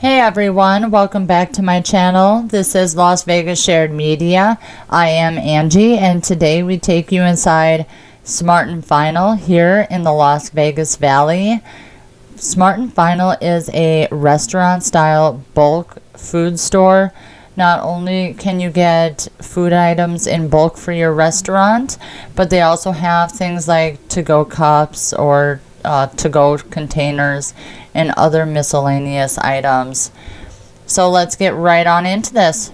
Hey everyone, welcome back to my channel. This is Las Vegas Shared Media. I am Angie, and today we take you inside Smart and Final here in the Las Vegas Valley. Smart and Final is a restaurant style bulk food store. Not only can you get food items in bulk for your restaurant, but they also have things like to-go cups or to-go containers and other miscellaneous items. So let's get right on into this.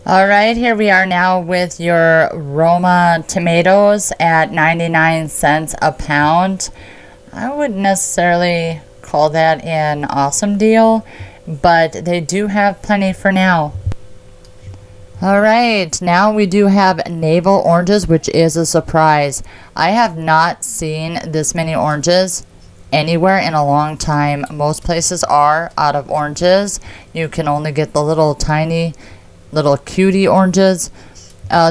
Alright, here we are now with your Roma tomatoes at 99 cents a pound. I wouldn't necessarily call that an awesome deal, but they do have plenty for now. Alright, now we do have navel oranges, which is a surprise. I have not seen this many oranges anywhere in a long time. Most places are out of oranges. You can only get the little tiny little cutie oranges.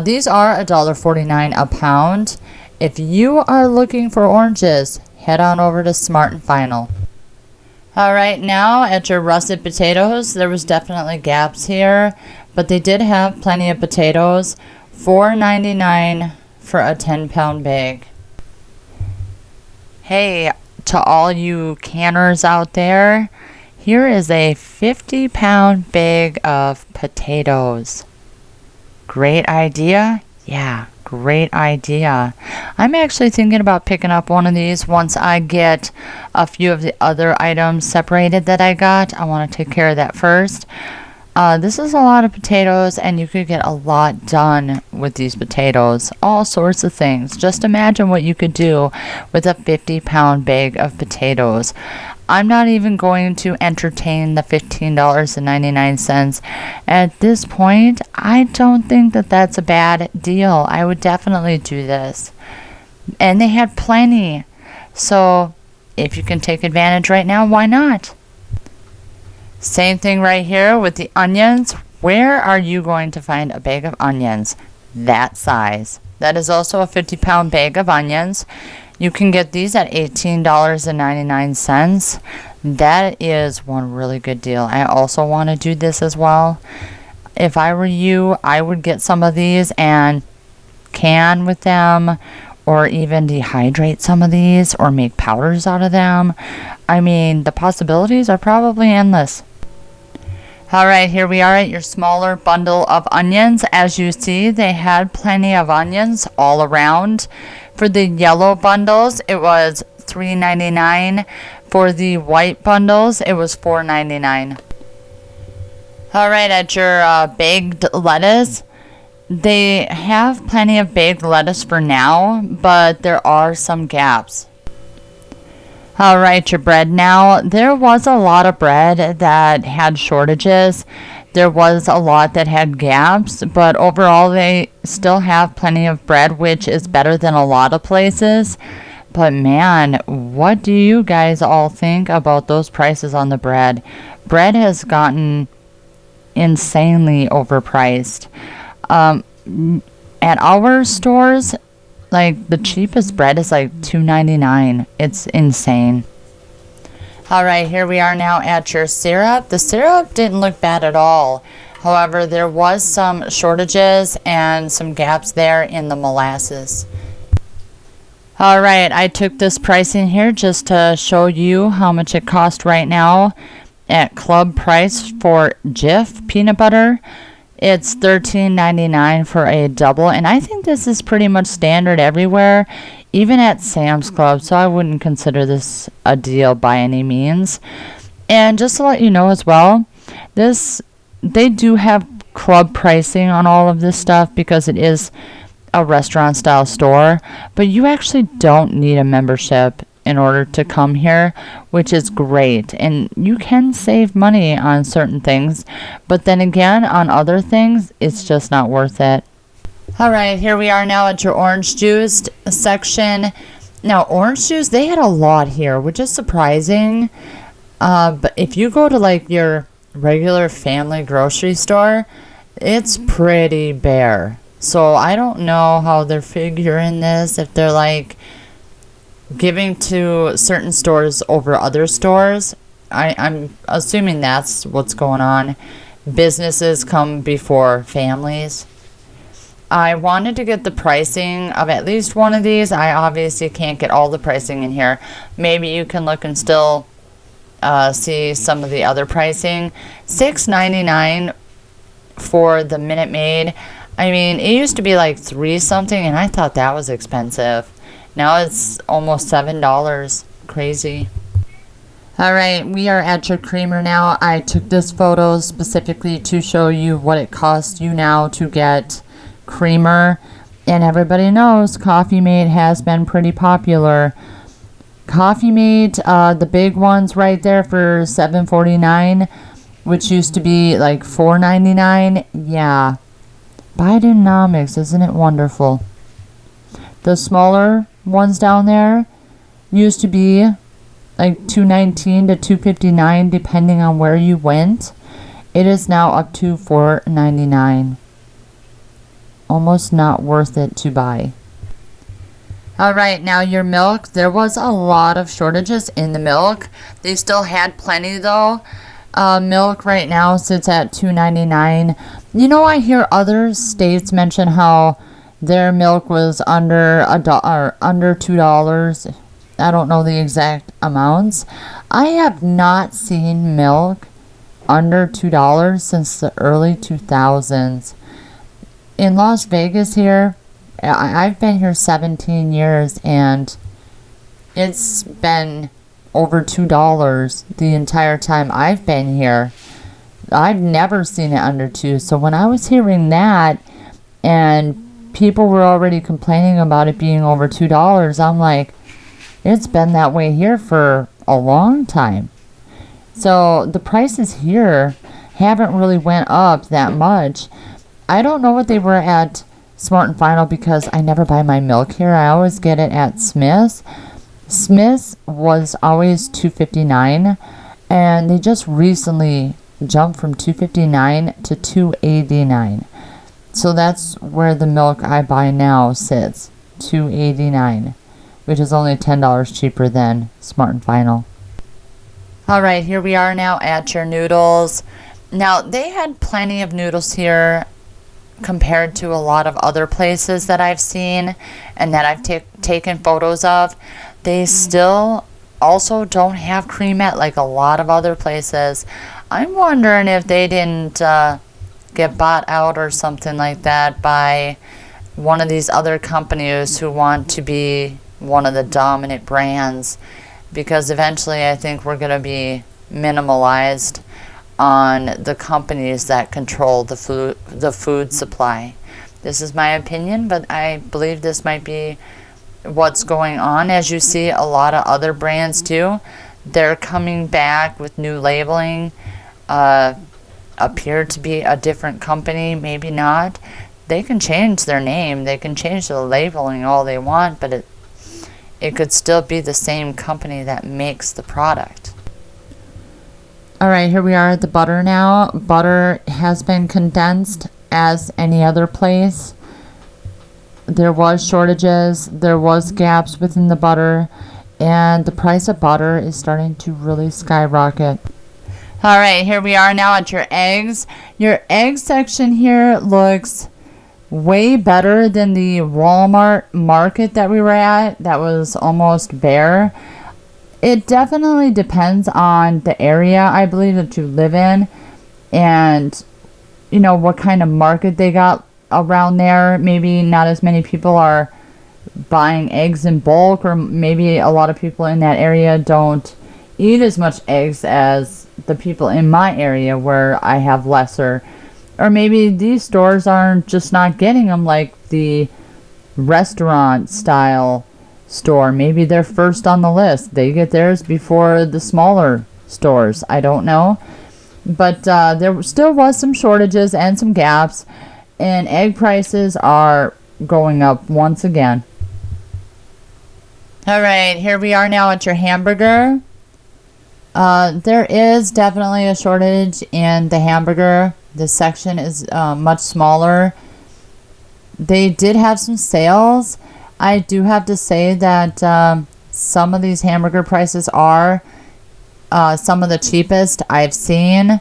These are $1.49 a pound. If you are looking for oranges, head on over to Smart and Final. Alright, now at your russet potatoes, there was definitely gaps here, but they did have plenty of potatoes. $4.99 for a 10-pound bag. Hey, to all you canners out there, here is a 50-pound bag of potatoes. Great idea? Yeah, great idea. I'm actually thinking about picking up one of these once I get a few of the other items separated that I got. I want to take care of that first. This is a lot of potatoes, and you could get a lot done with these potatoes. All sorts of things. Just imagine what you could do with a 50-pound bag of potatoes. I'm not even going to entertain the $15.99. At this point, I don't think that that's a bad deal. I would definitely do this. And they had plenty. So if you can take advantage right now, why not? Same thing right here with the onions. Where are you going to find a bag of onions that size? That is also a 50-pound bag of onions. You can get these at $18.99. That is one really good deal. I also want to do this as well. If I were you, I would get some of these and can with them, or even dehydrate some of these or make powders out of them. I mean, the possibilities are probably endless. Alright, here we are at your smaller bundle of onions. As you see, they had plenty of onions all around. For the yellow bundles, it was $3.99. For the white bundles, it was $4.99. Alright, at your bagged lettuce, they have plenty of bagged lettuce for now, but there are some gaps. Alright, your bread now. There was a lot of bread that had shortages. There was a lot that had gaps, but overall they still have plenty of bread, which is better than a lot of places. But man, what do you guys all think about those prices on the bread? Bread has gotten insanely overpriced. At our stores, like the cheapest bread is like $2.99. It's insane. Alright, here we are now at your syrup. The syrup didn't look bad at all. However, there was some shortages and some gaps there in the molasses. Alright, I took this pricing here just to show you how much it cost right now at club price for Jif peanut butter. It's $13.99 for a double, and I think this is pretty much standard everywhere, even at Sam's Club, so I wouldn't consider this a deal by any means. And just to let you know as well, they do have club pricing on all of this stuff because it is a restaurant style store, but you actually don't need a membership in order to come here, which is great. And you can save money on certain things, but then again, on other things, it's just not worth it. Alright, here we are now at your orange juice section. Now, orange juice, they had a lot here, which is surprising. But if you go to like your regular family grocery store, it's pretty bare. So I don't know how they're figuring this, if they're like giving to certain stores over other stores. I'm assuming that's what's going on. Businesses come before families. I wanted to get the pricing of at least one of these. I obviously can't get all the pricing in here. Maybe you can look and still see some of the other pricing. $6.99 for the Minute Maid. I mean, it used to be like $3 something, and I thought that was expensive. Now it's almost $7. Crazy. All right, we are at your creamer now. I took this photo specifically to show you what it costs you now to get creamer. And everybody knows Coffee Mate has been pretty popular. Coffee Mate, the big ones right there for $7.49, which used to be like $4.99. Yeah. Bidenomics, isn't it wonderful? The smaller ones down there used to be like $2.19 to $2.59 depending on where you went. It is now up to $4.99. Almost not worth it to buy. Alright, now your milk. There was a lot of shortages in the milk. They still had plenty though. Milk right now sits at $2.99. You know, I hear other states mention how their milk was under $2. I don't know the exact amounts. I have not seen milk under $2 since the early 2000s. In Las Vegas here, I've been here 17 years and it's been over $2 the entire time I've been here. I've never seen it under $2. So when I was hearing that and people were already complaining about it being over $2, I'm like, it's been that way here for a long time. So the prices here haven't really went up that much. I don't know what they were at Smart and Final because I never buy my milk here. I always get it at Smith's. Smith's was always $2.59 and they just recently jumped from $2.59 to $2.89. So that's where the milk I buy now sits, $2.89. Which is only $10 cheaper than Smart and Final. Alright, here we are now at your noodles. Now, they had plenty of noodles here compared to a lot of other places that I've seen and that I've taken photos of. They still also don't have cream at like a lot of other places. I'm wondering if they didn't get bought out or something like that by one of these other companies who want to be one of the dominant brands, because eventually I think we're going to be minimalized on the companies that control the food supply. This is my opinion, but I believe this might be what's going on. As you see, a lot of other brands too, they're coming back with new labeling, appear to be a different company, maybe not. They can change their name, they can change the labeling all they want, but it could still be the same company that makes the product. Alright, here we are at the butter now. Butter has been condensed as any other place. There was shortages, there was gaps within the butter, and the price of butter is starting to really skyrocket. Alright, here we are now at your eggs. Your egg section here looks way better than the Walmart market that we were at. That was almost bare. It definitely depends on the area, I believe, that you live in, and you know what kind of market they got around there. Maybe not as many people are buying eggs in bulk, or maybe a lot of people in that area don't eat as much eggs as the people in my area where I have lesser. Or maybe these stores aren't just not getting them like the restaurant style store. Maybe they're first on the list. They get theirs before the smaller stores. I don't know. But there still was some shortages and some gaps. And egg prices are going up once again. Alright, here we are now at your hamburger. There is definitely a shortage in the hamburger. This section is much smaller. They did have some sales. I do have to say that some of these hamburger prices are some of the cheapest I've seen.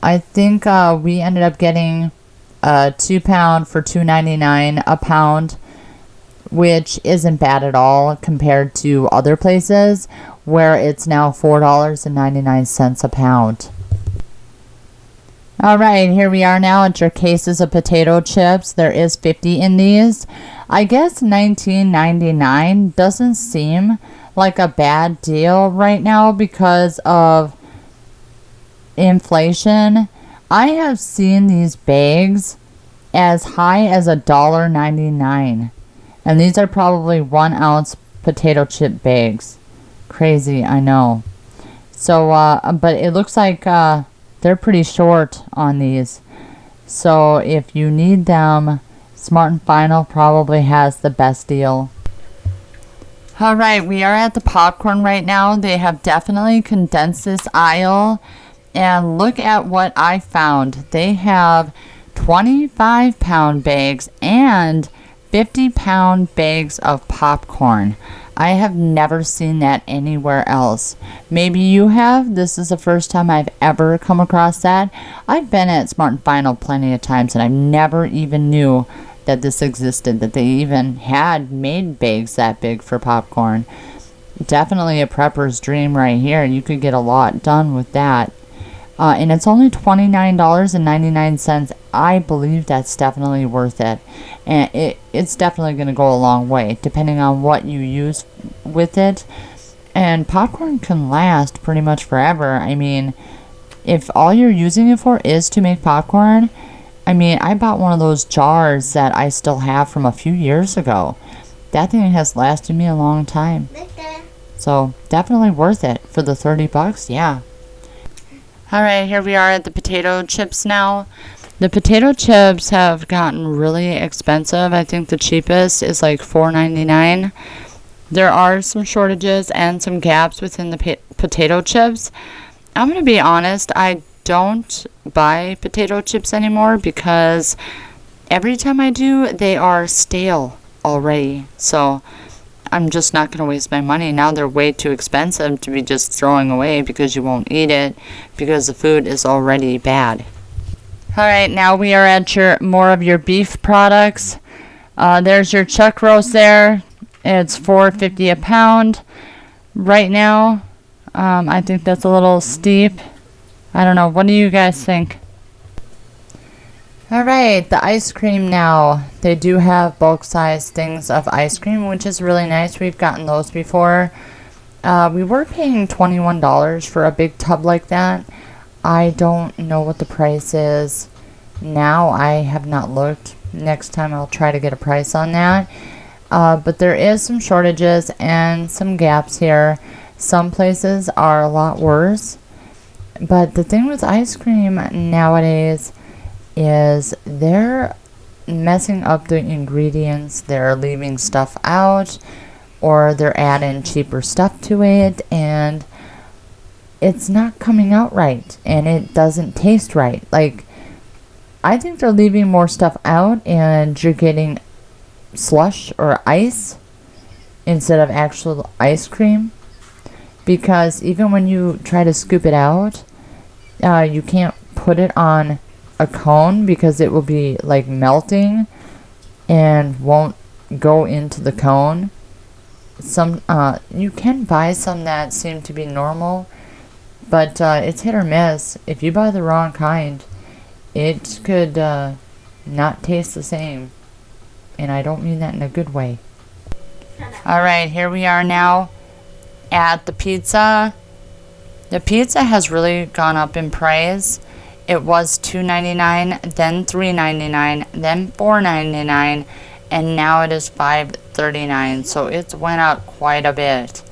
I think we ended up getting 2 pound for $2.99 a pound, which isn't bad at all compared to other places where it's now $4.99 a pound. Alright, here we are now at your cases of potato chips. There is 50 in these. I guess $19.99 doesn't seem like a bad deal right now because of inflation. I have seen these bags as high as $1.99. And these are probably 1 ounce potato chip bags. Crazy, I know. So, but it looks like they're pretty short on these. So if you need them, Smart & Final probably has the best deal. Alright, we are at the popcorn right now. They have definitely condensed this aisle. And look at what I found. They have 25-pound bags and 50-pound bags of popcorn. I have never seen that anywhere else. Maybe you have. This is the first time I've ever come across that. I've been at Smart & Final plenty of times and I never even knew that this existed, that they even had made bags that big for popcorn. Definitely a prepper's dream right here. You could get a lot done with that. And it's only $29.99. I believe that's definitely worth it. And it's definitely going to go a long way, depending on what you use with it. And popcorn can last pretty much forever. I mean, if all you're using it for is to make popcorn, I mean, I bought one of those jars that I still have from a few years ago. That thing has lasted me a long time. So, definitely worth it for the $30, yeah. Alright, here we are at the potato chips now. The potato chips have gotten really expensive. I think the cheapest is like $4.99. There are some shortages and some gaps within the potato chips. I'm going to be honest, I don't buy potato chips anymore because every time I do, they are stale already. So I'm just not going to waste my money. Now they're way too expensive to be just throwing away because you won't eat it because the food is already bad. Alright, now we are at more of your beef products. There's your chuck roast there. It's $4.50 a pound right now. I think that's a little steep. I don't know. What do you guys think? Alright, the ice cream now. They do have bulk size things of ice cream, which is really nice. We've gotten those before. We were paying $21 for a big tub like that. I don't know what the price is now. I have not looked. Next time I'll try to get a price on that. But there is some shortages and some gaps here. Some places are a lot worse. But the thing with ice cream nowadays is they're messing up the ingredients. They're leaving stuff out or they're adding cheaper stuff to it and it's not coming out right and it doesn't taste right. Like, I think they're leaving more stuff out and you're getting slush or ice instead of actual ice cream, because even when you try to scoop it out, you can't put it on a cone because it will be like melting and won't go into the cone. Some you can buy some that seem to be normal, but it's hit or miss. If you buy the wrong kind, it could not taste the same, and I don't mean that in a good way. Alright, here we are now at the pizza. The pizza has really gone up in price. It was $2.99, then $3.99, then $4.99, and now it is $5.39. So it's went up quite a bit.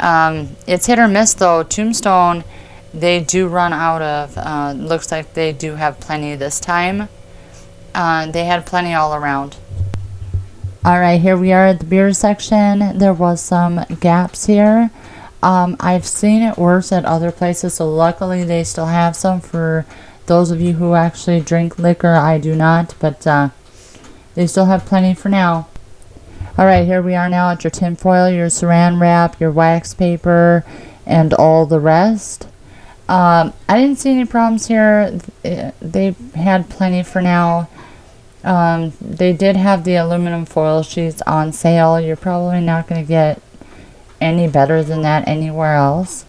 It's hit or miss though. Tombstone, they do run out of. Looks like they do have plenty this time. They had plenty all around. Alright, here we are at the beer section. There was some gaps here. I've seen it worse at other places, so luckily they still have some for those of you who actually drink liquor. I do not, but they still have plenty for now. Alright, here we are now at your tin foil, your saran wrap, your wax paper, and all the rest. I didn't see any problems here. They had plenty for now. They did have the aluminum foil sheets on sale. You're probably not going to get any better than that anywhere else.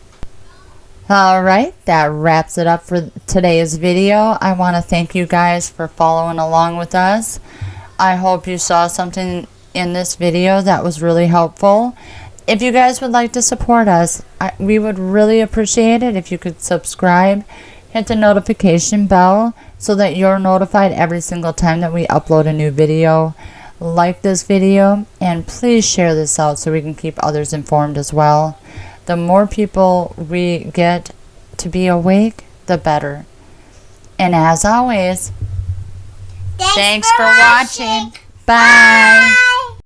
Alright, that wraps it up for today's video. I want to thank you guys for following along with us. I hope you saw something in this video that was really helpful. If you guys would like to support us, we would really appreciate it if you could subscribe, hit the notification bell so that you're notified every single time that we upload a new video. Like this video, and please share this out so we can keep others informed as well. The more people we get to be awake, the better. And as always, thanks for watching. Bye.